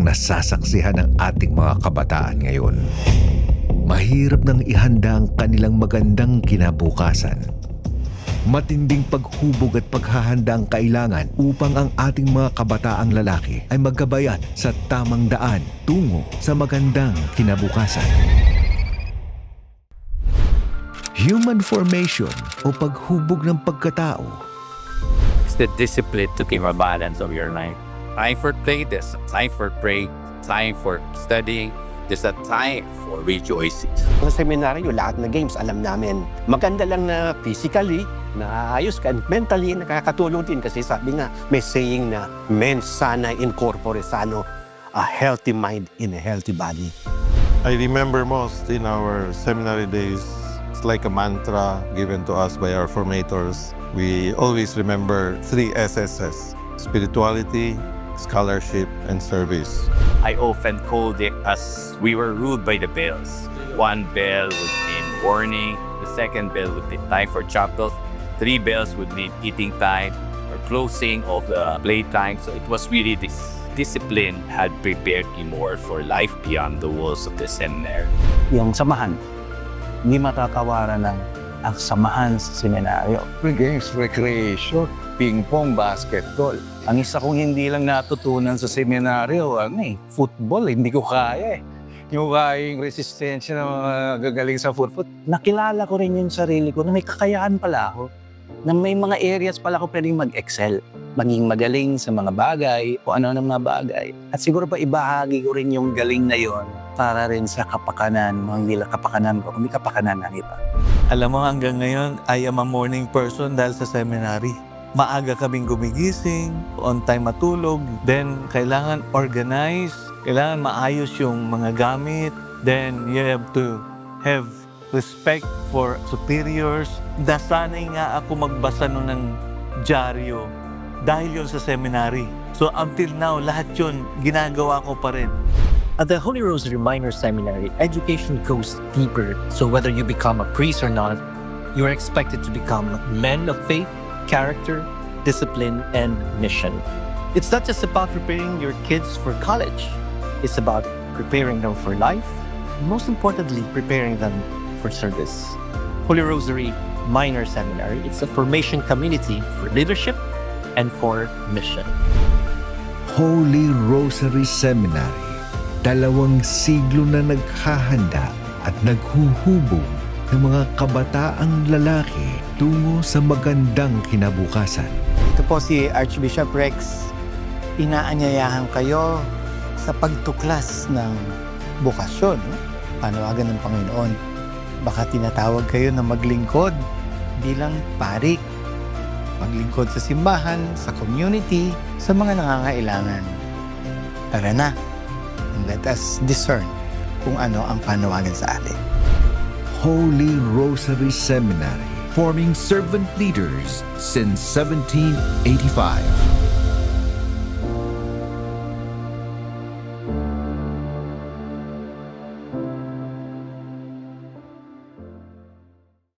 nasasaksihan ng ating mga kabataan ngayon. Mahirap nang ihanda ang kanilang magandang kinabukasan. Matinding paghubog at paghahanda ang kailangan upang ang ating mga kabataang lalaki ay magkabayat sa tamang daan tungo sa magandang kinabukasan. Human formation o paghubog ng pagkatao. It's the discipline to keep a balance of your life. Time for play, there's a time for pray, time for studying, there's a time for rejoicing. Sa seminaryo, lahat na games alam namin. Maganda lang na physically, naayos ka, and mentally, nakakatulong din kasi sabi nga, may saying na mens sana in corpore sano, a healthy mind in a healthy body. I remember most in our seminary days, it's like a mantra given to us by our formators. We always remember 3 SSS: spirituality, scholarship, and service. I often called it as we were ruled by the bells. One bell would mean warning, the second bell would be time for chapel, 3 bells would mean eating time or closing of the playtime. So it was really this discipline had prepared me more for life beyond the walls of the seminary. Yung samahan, hindi makakawaran ng ang samahan sa seminaryo. Games, recreation, ping-pong, basketball. Ang isa kong hindi lang natutunan sa seminaryo, football, hindi ko kaya eh. Yung kaya yung resistensya ng mga gagaling sa football. Nakilala ko rin yung sarili ko na may kakayaan pala ako. Na may mga areas pala ako pwedeng mag-excel. Maging magaling sa mga bagay o ano ng mga bagay. At siguro pa ibahagi ko rin yung galing na yon para rin sa kapakanan, mga hindi lang kapakanan ko, kundi kapakanan ng iba. Alam mo, hanggang ngayon, I am a morning person dahil sa seminary. Maaga kaming gumigising, on time matulog, then kailangan organize, kailangan maayos yung mga gamit, then you have to have respect for superiors. Nasanay nga ako magbasa nun ng dyaryo dahil yun sa seminary. So until now, lahat yun ginagawa ko pa rin. At the Holy Rosary Minor Seminary, education goes deeper. So whether you become a priest or not, you are expected to become men of faith, character, discipline, and mission. It's not just about preparing your kids for college. It's about preparing them for life, and most importantly, preparing them for service. Holy Rosary Minor Seminary, it's a formation community for leadership and for mission. Holy Rosary Seminary, 2 siglo na naghahanda at naghuhubog ng mga kabataang lalaki tungo sa magandang kinabukasan. Ito po si Archbishop Rex. Inaanyayahan kayo sa pagtuklas ng bukasyon, panawagan ng Panginoon. Baka tinatawag kayo na maglingkod bilang parik, maglingkod sa simbahan, sa community, sa mga nangangailangan. Tara na, and let us discern kung ano ang panawagan sa atin. Holy Rosary Seminary, forming servant leaders since 1785.